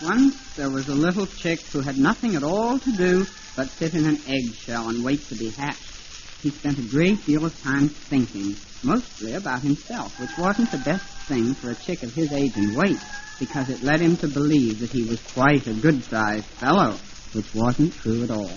Once there was a little chick who had nothing at all to do but sit in an eggshell and wait to be hatched. He spent a great deal of time thinking, mostly about himself, which wasn't the best thing for a chick of his age and weight, because it led him to believe that he was quite a good-sized fellow, which wasn't true at all.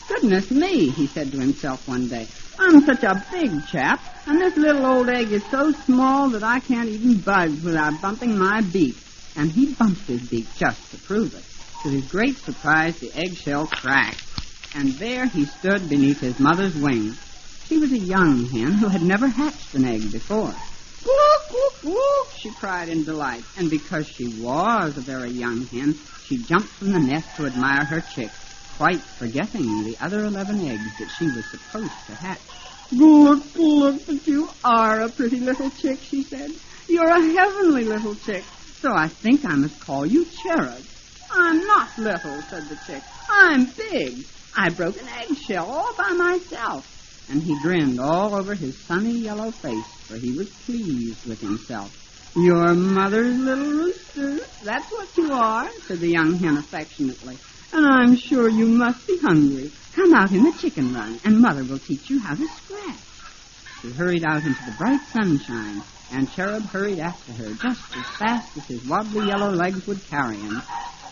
"Goodness me," he said to himself one day, "I'm such a big chap, and this little old egg is so small that I can't even budge without bumping my beak." And he bumped his beak just to prove it. To his great surprise, the eggshell cracked, and there he stood beneath his mother's wing. She was a young hen who had never hatched an egg before. "Look, look, look," she cried in delight, and because she was a very young hen, she jumped from the nest to admire her chick, quite forgetting the other 11 eggs that she was supposed to hatch. "Look, look, but you are a pretty little chick," she said. "You're a heavenly little chick, so I think I must call you Cherub." "I'm not little," said the chick. "I'm big. I broke an eggshell all by myself." And he grinned all over his sunny yellow face, for he was pleased with himself. "Your mother's little rooster, that's what you are," said the young hen affectionately. "And I'm sure you must be hungry. Come out in the chicken run, and Mother will teach you how to scratch." She hurried out into the bright sunshine, and Cherub hurried after her just as fast as his wobbly yellow legs would carry him.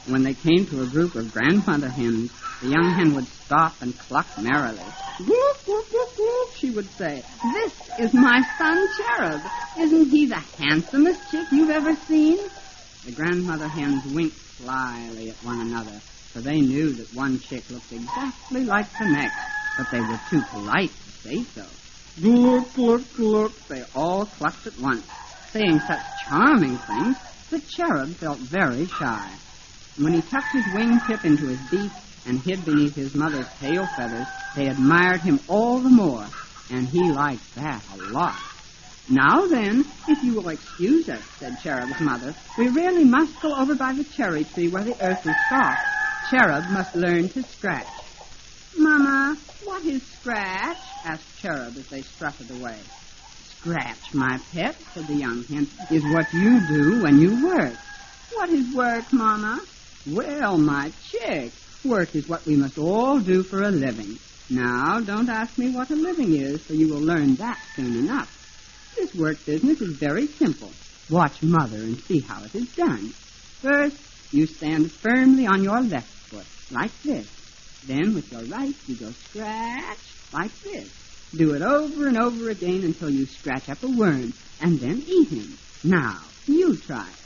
When they came to a group of grandmother hens, the young hen would stop and cluck merrily. "Gloop, gloop, gloop, gloop," she would say. "This is my son Cherub. Isn't he the handsomest chick you've ever seen?" The grandmother hens winked slyly at one another, for they knew that one chick looked exactly like the next, but they were too polite to say so. "Gloop, gloop, gloop," they all clucked at once, saying such charming things that Cherub felt very shy. When he tucked his wingtip into his beak and hid beneath his mother's tail feathers, they admired him all the more, and he liked that a lot. "Now then, if you will excuse us," said Cherub's mother, "we really must go over by the cherry tree where the earth is soft. Cherub must learn to scratch." "Mama, what is scratch?" asked Cherub as they strutted away. "Scratch, my pet," said the young hen, "is what you do when you work." "What is work, Mama?" "Well, my chick, work is what we must all do for a living. Now, don't ask me what a living is, for you will learn that soon enough. This work business is very simple. Watch Mother and see how it is done. First, you stand firmly on your left foot, like this. Then, with your right, you go scratch, like this. Do it over and over again until you scratch up a worm, and then eat him. Now, you try it."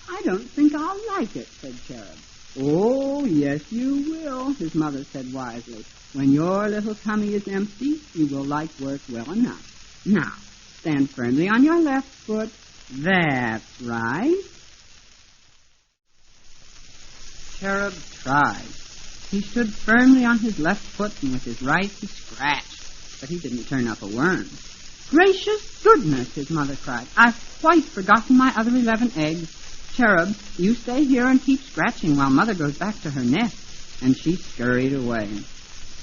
"I don't think I'll like it," said Cherub. "Oh, yes, you will," his mother said wisely. "When your little tummy is empty, you will like work well enough. Now, stand firmly on your left foot. That's right." Cherub tried. He stood firmly on his left foot, and with his right he scratched, but he didn't turn up a worm. "Gracious goodness," his mother cried. "I've quite forgotten my other 11 eggs. Cherub, you stay here and keep scratching while Mother goes back to her nest." And she scurried away.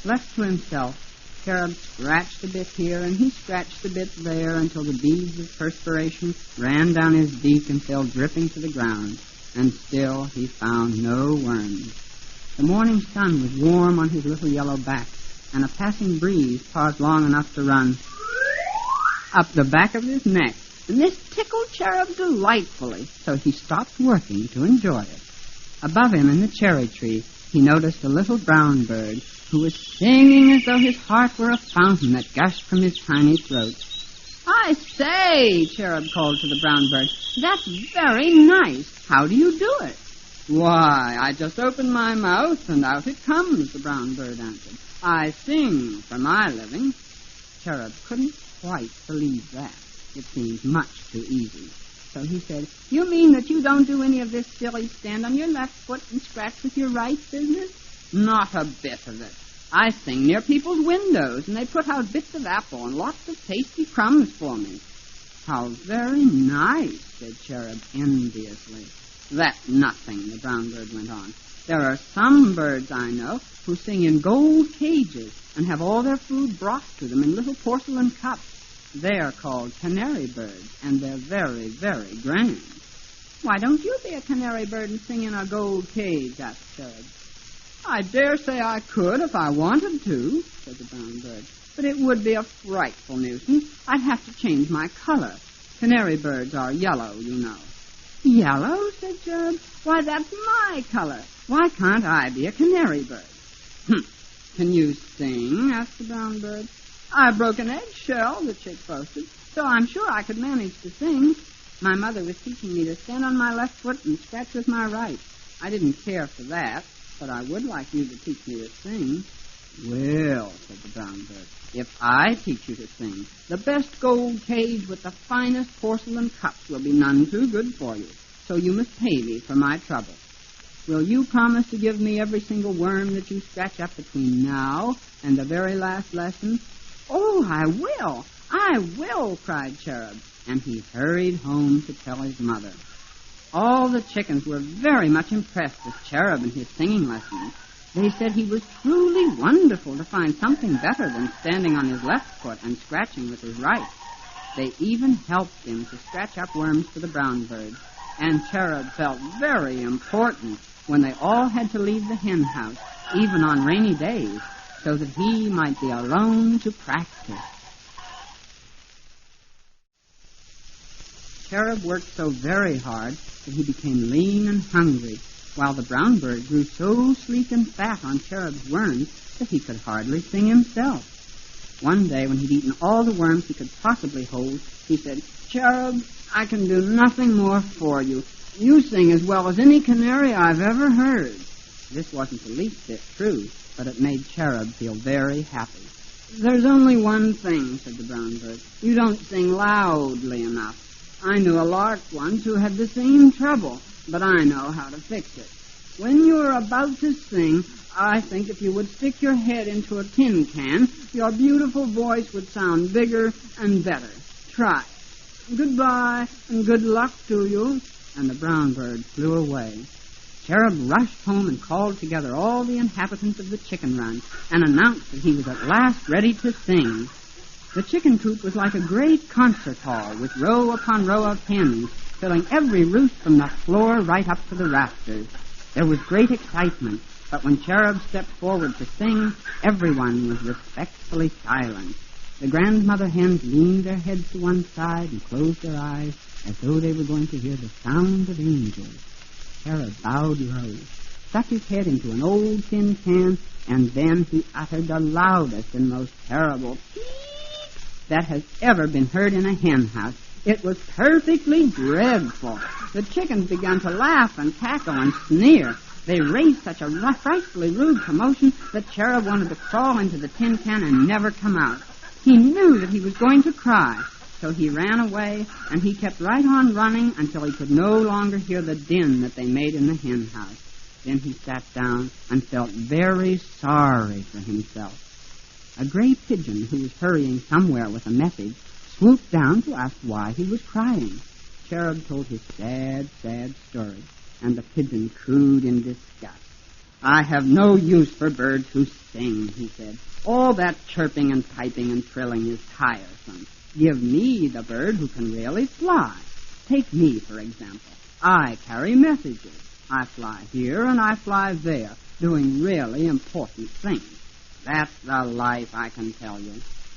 Left to himself, Cherub scratched a bit here and he scratched a bit there until the beads of perspiration ran down his beak and fell dripping to the ground. And still he found no worms. The morning sun was warm on his little yellow back, and a passing breeze paused long enough to run up the back of his neck. And this tickled Cherub delightfully, so he stopped working to enjoy it. Above him in the cherry tree, he noticed a little brown bird who was singing as though his heart were a fountain that gushed from his tiny throat. "I say," Cherub called to the brown bird, "that's very nice. How do you do it?" "Why, I just open my mouth and out it comes," the brown bird answered. "I sing for my living." Cherub couldn't quite believe that. It seemed much too easy. So he said, "You mean that you don't do any of this silly stand on your left foot and scratch with your right business?" "Not a bit of it. I sing near people's windows, and they put out bits of apple and lots of tasty crumbs for me." "How very nice," said Cherub enviously. "That's nothing," the brown bird went on. "There are some birds I know who sing in gold cages and have all their food brought to them in little porcelain cups. They are called canary birds, and they're very, very grand." Why don't you be a canary bird and sing in a gold cage? Asked Cherub. I dare say I could if I wanted to, said the brown bird. But it would be a frightful nuisance. I'd have to change my color. Canary birds are yellow, you know. Yellow? Said Cherub. Why, that's my color. Why can't I be a canary bird? Can you sing? Asked the brown bird. I broke an eggshell, the chick boasted, so I'm sure I could manage to sing. My mother was teaching me to stand on my left foot and scratch with my right. I didn't care for that, but I would like you to teach me to sing. Well, said the brown bird, if I teach you to sing, the best gold cage with the finest porcelain cups will be none too good for you, so you must pay me for my trouble. Will you promise to give me every single worm that you scratch up between now and the very last lesson? Oh, I will, cried Cherub, and he hurried home to tell his mother. All the chickens were very much impressed with Cherub and his singing lessons. They said he was truly wonderful to find something better than standing on his left foot and scratching with his right. They even helped him to scratch up worms for the brown bird, and Cherub felt very important when they all had to leave the hen house, even on rainy days, so that he might be alone to practice. Cherub worked so very hard that he became lean and hungry, while the brown bird grew so sleek and fat on Cherub's worms that he could hardly sing himself. One day, when he'd eaten all the worms he could possibly hold, he said, Cherub, I can do nothing more for you. You sing as well as any canary I've ever heard. This wasn't the least bit true, but it made Cherub feel very happy. There's only one thing, said the brown bird. You don't sing loudly enough. I knew a lark once who had the same trouble, but I know how to fix it. When you're about to sing, I think if you would stick your head into a tin can, your beautiful voice would sound bigger and better. Try it. Goodbye, and good luck to you. And the brown bird flew away. Cherub rushed home and called together all the inhabitants of the chicken run and announced that he was at last ready to sing. The chicken coop was like a great concert hall with row upon row of hens, filling every roof from the floor right up to the rafters. There was great excitement, but when Cherub stepped forward to sing, everyone was respectfully silent. The grandmother hens leaned their heads to one side and closed their eyes as though they were going to hear the sound of angels. Cherub bowed low, stuck his head into an old tin can, and then he uttered the loudest and most terrible peep that has ever been heard in a hen house. It was perfectly dreadful. The chickens began to laugh and cackle and sneer. They raised such a frightfully rude commotion that Cherub wanted to crawl into the tin can and never come out. He knew that he was going to cry, so he ran away, and he kept right on running until he could no longer hear the din that they made in the hen house. Then he sat down and felt very sorry for himself. A gray pigeon who was hurrying somewhere with a message swooped down to ask why he was crying. Cherub told his sad, sad story, and the pigeon cooed in disgust. I have no use for birds who sing, he said. All that chirping and piping and trilling is tiresome. Give me the bird who can really fly. Take me, for example. I carry messages. I fly here and I fly there, doing really important things. That's the life, I can tell you.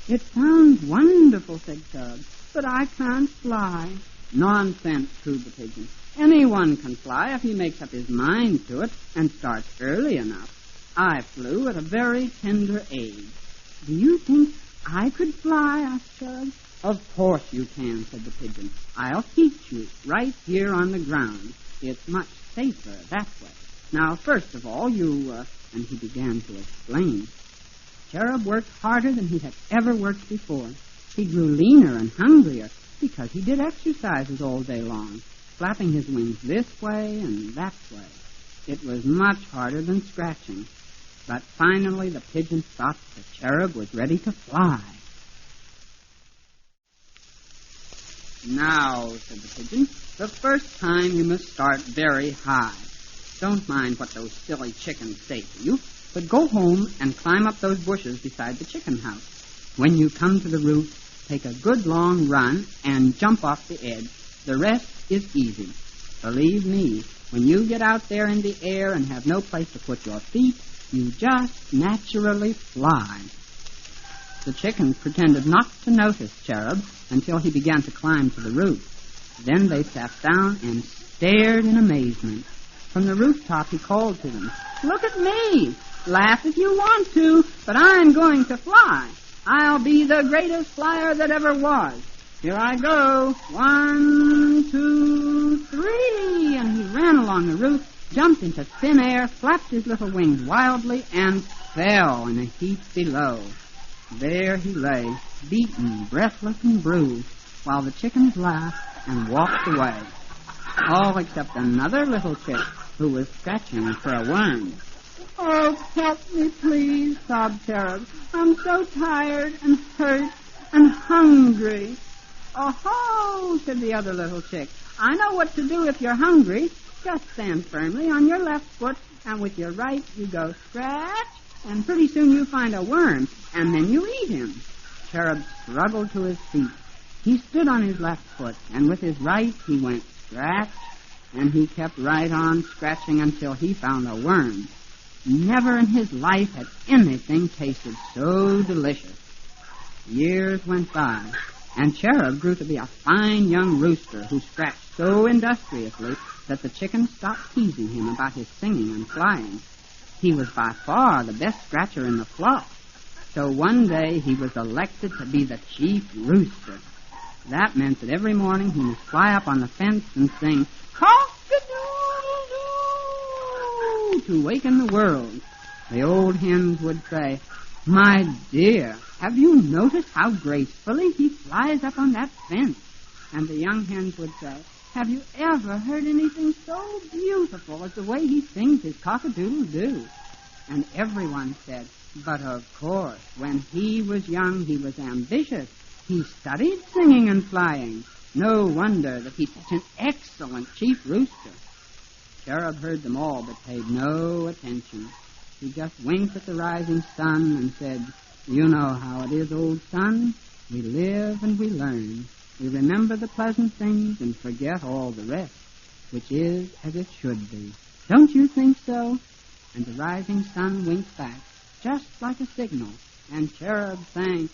It sounds wonderful, said Cherub, but I can't fly. Nonsense, cooed the pigeon. Anyone can fly if he makes up his mind to it and starts early enough. I flew at a very tender age. Do you think I could fly? Asked Cherub. Of course you can, said the pigeon. I'll teach you right here on the ground. It's much safer that way. Now, first of all, and he began to explain. Cherub worked harder than he had ever worked before. He grew leaner and hungrier because he did exercises all day long, flapping his wings this way and that way. It was much harder than scratching. But finally the pigeon thought the Cherub was ready to fly. Now, said the pigeon, the first time you must start very high. Don't mind what those silly chickens say to you, but go home and climb up those bushes beside the chicken house. When you come to the roof, take a good long run and jump off the edge. The rest is easy. Believe me, when you get out there in the air and have no place to put your feet, you just naturally fly. The chickens pretended not to notice Cherub until he began to climb to the roof. Then they sat down and stared in amazement. From the rooftop he called to them, "Look at me! Laugh if you want to, but I'm going to fly. I'll be the greatest flyer that ever was. Here I go. 1, 2, 3. And he ran along the roof, jumped into thin air, flapped his little wings wildly, and fell in a heap below. There he lay, beaten, breathless, and bruised, while the chickens laughed and walked away, all except another little chick who was scratching for a worm. "Oh, help me, please," sobbed Cherub. "I'm so tired and hurt and hungry." "Oh-ho," said the other little chick. "I know what to do if you're hungry. Just stand firmly on your left foot, and with your right you go scratch, and pretty soon you find a worm, and then you eat him." Cherub struggled to his feet. He stood on his left foot, and with his right he went scratch, and he kept right on scratching until he found a worm. Never in his life had anything tasted so delicious. Years went by, and Cherub grew to be a fine young rooster who scratched so industriously that the chickens stopped teasing him about his singing and flying. He was by far the best scratcher in the flock. So one day he was elected to be the chief rooster. That meant that every morning he must fly up on the fence and sing, "Cock-a-doodle-doo," to waken the world. The old hens would say, "My dear, have you noticed how gracefully he flies up on that fence?" And the young hens would say, "Have you ever heard anything so beautiful as the way he sings his cock-a-doodle-doo?" And everyone said, "But of course, when he was young, he was ambitious. He studied singing and flying. No wonder that he's such an excellent chief rooster." Cherub heard them all, but paid no attention. He just winked at the rising sun and said, "You know how it is, old son. We live and we learn. We remember the pleasant things and forget all the rest, which is as it should be. Don't you think so?" And the rising sun winked back, just like a signal, and Cherub sang,